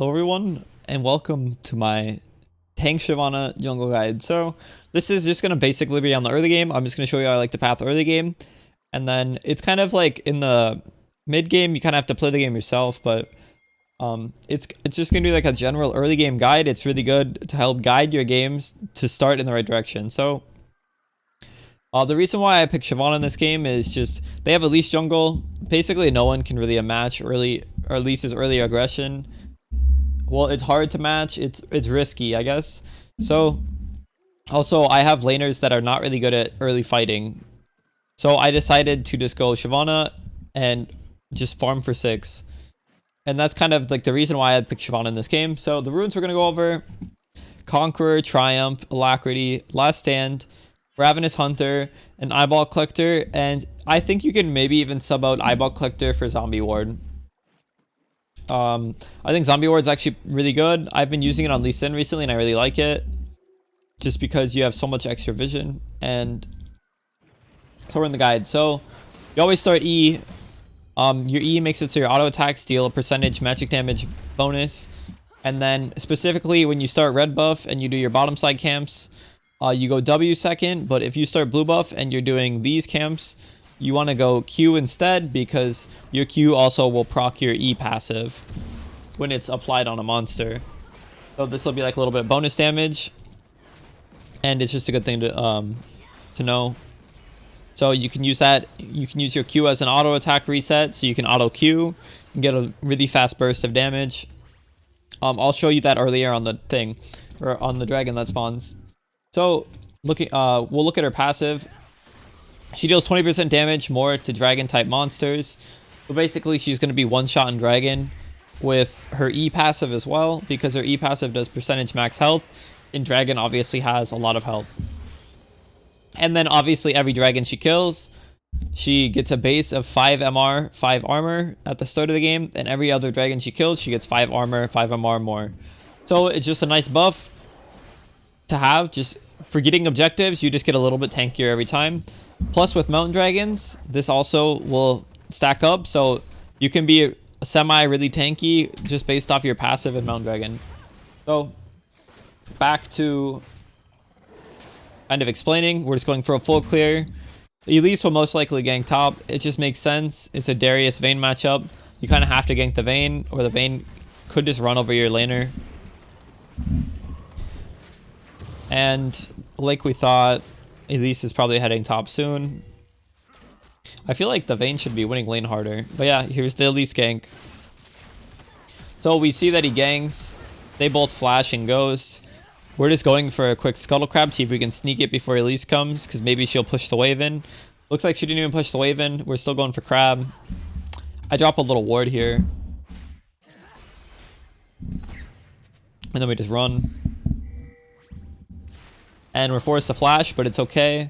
Hello everyone, and welcome to my Tank Shyvana jungle guide. So this is just going to basically be on the early game. I'm just going to show you how I like to path early game. And then it's kind of like in the mid game, you kind of have to play the game yourself. But it's just going to be like a general early game guide. It's really good to help guide your games to start in the right direction. So the reason why I picked Shyvana in this game is just they have Elise jungle. Basically, no one can really match early, or Elise's early aggression. Well, it's hard to match. It's risky, I guess. So, also, I have laners that are not really good at early fighting. So I decided to just go Shyvana and just farm for 6. And that's kind of like the reason why I picked Shyvana in this game. So the runes we're going to go over: Conqueror, Triumph, Alacrity, Last Stand, Ravenous Hunter, and Eyeball Collector. And I think you can maybe even sub out Eyeball Collector for Zombie Ward. I think Zombie Ward's actually really good. I've been using it on Lee Sin recently and I really like it. Just because you have so much extra vision. And so we're in the guide. So you always start E. Your E makes it so your auto attacks deal a percentage magic damage bonus. And then specifically when you start red buff and you do your bottom side camps, you go W second. But if you start blue buff and you're doing these camps, you want to go Q instead, because your Q also will proc your E passive when it's applied on a monster. So this will be like a little bit bonus damage, and it's just a good thing to know. So you can use that. You can use your Q as an auto attack reset, so you can auto Q and get a really fast burst of damage. I'll show you that earlier on the thing, or on the dragon that spawns. So we'll look at her passive. She deals 20% damage more to dragon type monsters. So basically she's going to be one shot in dragon with her E passive as well, because her E passive does percentage max health, and dragon obviously has a lot of health. And then obviously every dragon she kills, she gets a base of 5 MR, 5 armor at the start of the game, and every other dragon she kills, she gets 5 armor, 5 MR more. So it's just a nice buff to have. Just for getting objectives, you just get a little bit tankier every time. Plus with mountain dragons, this also will stack up, so you can be semi really tanky just based off your passive and mountain dragon. So back to kind of explaining, we're just going for a full clear. Elise will most likely gank top. It just makes sense. It's a Darius Vayne matchup. You kind of have to gank the Vayne, or the Vayne could just run over your laner. And like we thought, Elise is probably heading top soon. I feel like the Vayne should be winning lane harder. But yeah, here's the Elise gank. So we see that he ganks. They both flash and ghost. We're just going for a quick Scuttle Crab, see if we can sneak it before Elise comes, because maybe she'll push the wave in. Looks like she didn't even push the wave in. We're still going for Crab. I drop a little ward here. And then we just run. And we're forced to flash, but it's okay,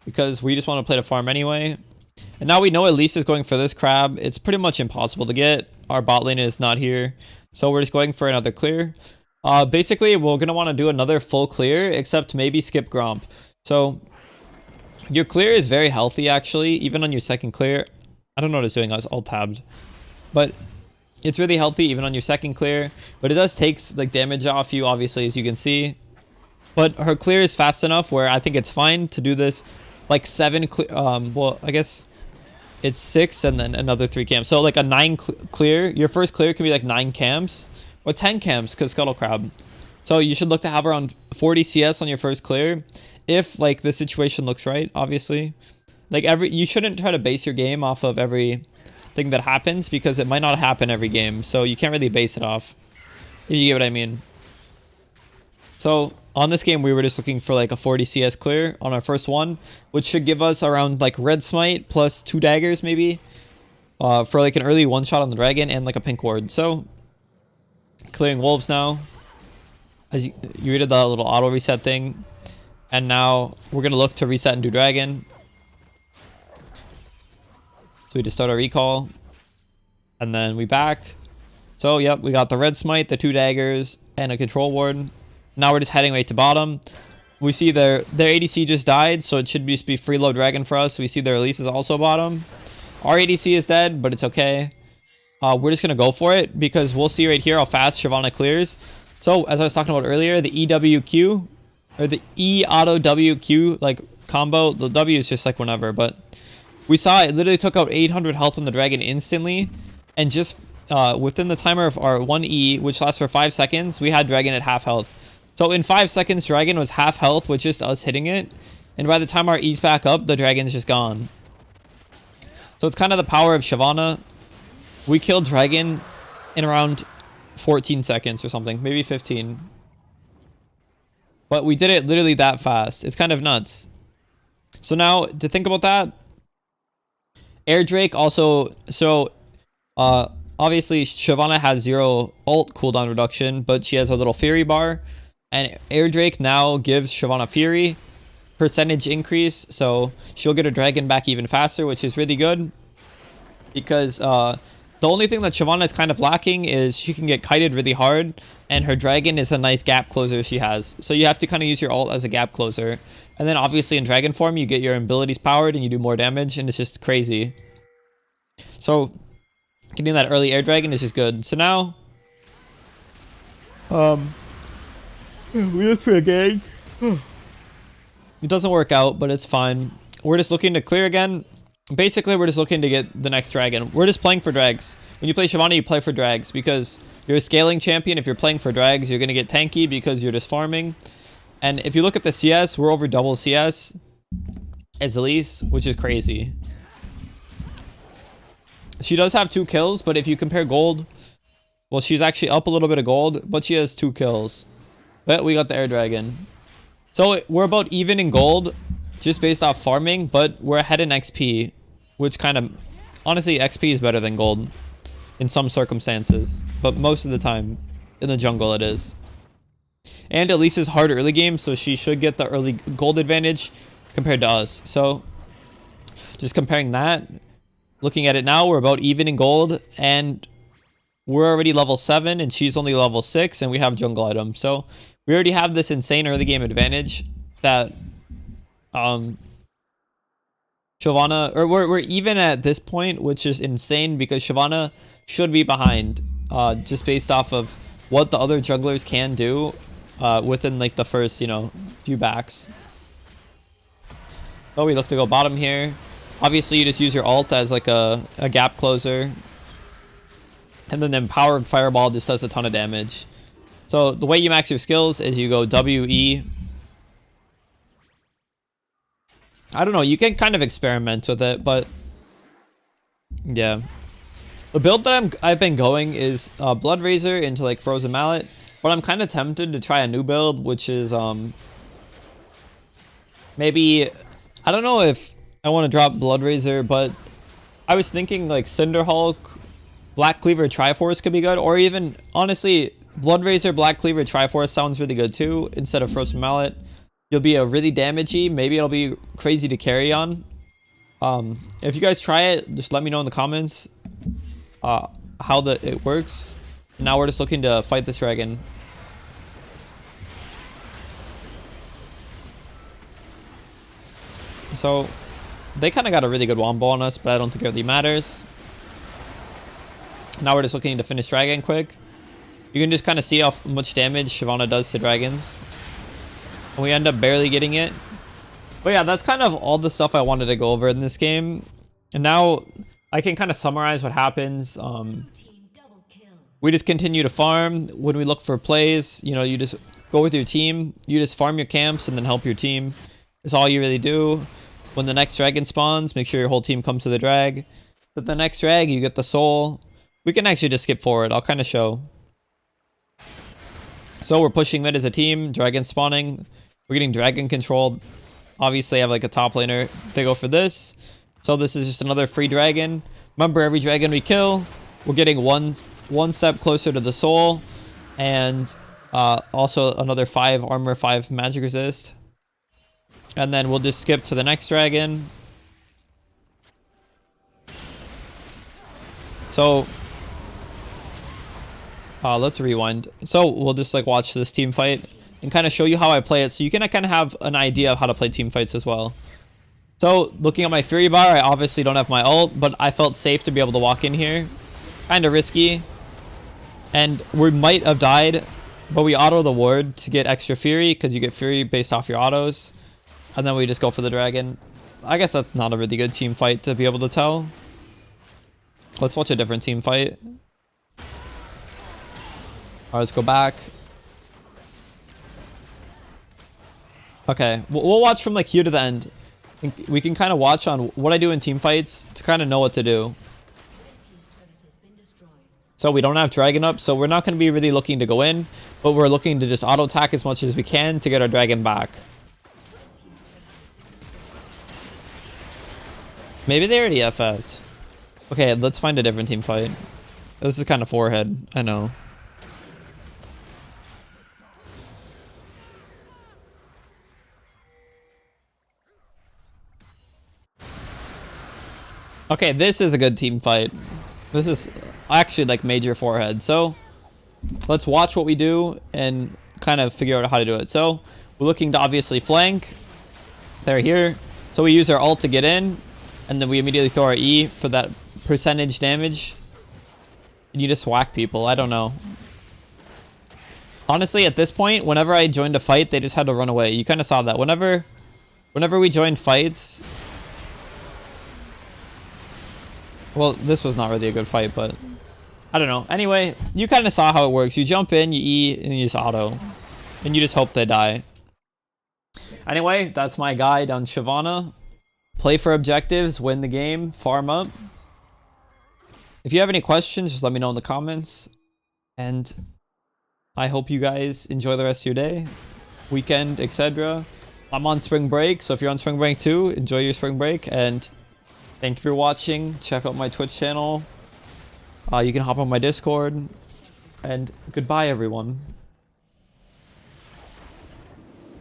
because we just want to play the farm anyway. And now we know Elise is going for this crab. It's pretty much impossible to get. Our bot lane is not here, so we're just going for another clear. Basically, we're going to want to do another full clear, except maybe skip Gromp. So your clear is very healthy, actually, even on your second clear. I don't know what it's doing. I was alt-tabbed. But it's really healthy even on your second clear. But it does take like damage off you, obviously, as you can see. But her clear is fast enough where I think it's fine to do this like 7 well, I guess it's 6 and then another 3 camps. So like a 9 clear. Your first clear can be like 9 camps or 10 camps, because Scuttle Crab. So you should look to have around 40 CS on your first clear, if like the situation looks right, obviously. Like you shouldn't try to base your game off of every thing that happens, because it might not happen every game. So you can't really base it off, if you get what I mean. So on this game, we were just looking for like a 40 CS clear on our first one, which should give us around like red smite plus 2 daggers maybe, for like an early one shot on the dragon and like a pink ward. So clearing wolves now, as you did the little auto reset thing, and now we're gonna look to reset and do dragon. So we just start our recall, and then we back. So yep, we got the red smite, the 2 daggers, and a control ward. Now we're just heading right to bottom. We see their ADC just died, so it should just be freeload dragon for us. We see their Elise is also bottom. Our ADC is dead, but it's okay. we're just going to go for it because we'll see right here how fast Shyvana clears. So as I was talking about earlier, the EWQ or the E auto WQ like combo, the W is just like whenever, but we saw it literally took out 800 health on the dragon instantly, and just within the timer of our 1E, which lasts for 5 seconds, we had dragon at half health. So in 5 seconds, dragon was half health with just us hitting it, and by the time our E's back up, the dragon's just gone. So it's kind of the power of Shyvana. We killed dragon in around 14 seconds or something, maybe 15. But we did it literally that fast. It's kind of nuts. So now to think about that, Air Drake also, so obviously Shyvana has 0 ult cooldown reduction, but she has a little Fury bar, and Air Drake now gives Shyvana Fury percentage increase, so she'll get her dragon back even faster, which is really good, because the only thing that Shyvana is kind of lacking is she can get kited really hard, and her dragon is a nice gap closer she has. So you have to kind of use your ult as a gap closer. And then obviously in dragon form, you get your abilities powered and you do more damage, and it's just crazy. So getting that early air dragon is just good. So now, we look for a gank. It doesn't work out, but it's fine. We're just looking to clear again. Basically, we're just looking to get the next dragon. We're just playing for drags. When you play Shyvana, you play for drags because you're a scaling champion. If you're playing for drags, you're going to get tanky because you're just farming. And if you look at the CS, we're over double CS as Elise, which is crazy. She does have 2 kills, but if you compare gold, well, she's actually up a little bit of gold, but she has 2 kills. But we got the air dragon. So we're about even in gold, just based off farming, but we're ahead in XP, which kind of, honestly, XP is better than gold in some circumstances, but most of the time in the jungle it is. And Elise is hard early game, so she should get the early gold advantage compared to us. So just comparing that, looking at it now, we're about even in gold, and we're already level 7 and she's only level 6, and we have jungle items. So we already have this insane early game advantage that Shyvana, or we're even at this point, which is insane because Shyvana should be behind, just based off of what the other junglers can do within like the first, you know, few backs. Oh, we look to go bottom here. Obviously, you just use your ult as like a gap closer, and then empowered fireball just does a ton of damage. So the way you max your skills is you go WE. I don't know, you can kind of experiment with it, but yeah. The build that I've been going is Blood Razor into like Frozen Mallet, but I'm kind of tempted to try a new build, which is maybe, I don't know if I want to drop Blood Razor, but I was thinking like Cinder Hulk, Black Cleaver, Triforce could be good, or even honestly Blood Razor, Black Cleaver, Triforce sounds really good too instead of Frozen Mallet. You'll be a really damagey. Maybe it'll be crazy to carry on. If you guys try it, just let me know in the comments how it works. Now we're just looking to fight this dragon. So they kind of got a really good wombo on us, but I don't think it really matters. Now we're just looking to finish dragon quick. You can just kind of see how much damage Shyvana does to dragons. And we end up barely getting it. But yeah, that's kind of all the stuff I wanted to go over in this game. And now I can kind of summarize what happens. We just continue to farm. When we look for plays, you know, you just go with your team. You just farm your camps and then help your team. That's all you really do. When the next dragon spawns, make sure your whole team comes to the drag. But the next drag, you get the soul. We can actually just skip forward. I'll kind of show. So we're pushing mid as a team. Dragon spawning. We're getting dragon controlled. Obviously, I have like a top laner. They go for this. So this is just another free dragon. Remember, every dragon we kill, we're getting one step closer to the soul. And also another 5 armor, 5 magic resist. And then we'll just skip to the next dragon. So let's rewind. So we'll just like watch this team fight and kind of show you how I play it, so you can kind of have an idea of how to play team fights as well. So looking at my Fury bar, I obviously don't have my ult, but I felt safe to be able to walk in here. Kind of risky. And we might have died, but we auto the ward to get extra fury, because you get fury based off your autos. And then we just go for the dragon. I guess that's not a really good team fight to be able to tell. Let's watch a different team fight. Alright, let's go back. Okay, we'll watch from like here to the end. We can kind of watch on what I do in team fights to kind of know what to do. So we don't have dragon up, so we're not going to be really looking to go in, but we're looking to just auto attack as much as we can to get our dragon back. Maybe they already FF'd. Okay, let's find a different team fight. This is kind of forehead, I know. Okay, this is a good team fight. This is actually like major forehead. So let's watch what we do and kind of figure out how to do it. So we're looking to obviously flank. They're here. So we use our ult to get in, and then we immediately throw our E for that percentage damage. And you just whack people. I don't know. Honestly, at this point, whenever I joined a fight, they just had to run away. You kind of saw that. Whenever we joined fights... Well, this was not really a good fight, but I don't know. Anyway, you kind of saw how it works. You jump in, you E, and you just auto. And you just hope they die. Anyway, that's my guide on Shyvana. Play for objectives, win the game, farm up. If you have any questions, just let me know in the comments. And I hope you guys enjoy the rest of your day, weekend, etc. I'm on spring break, so if you're on spring break too, enjoy your spring break. And thank you for watching. Check out my Twitch channel. You can hop on my Discord. And goodbye, everyone.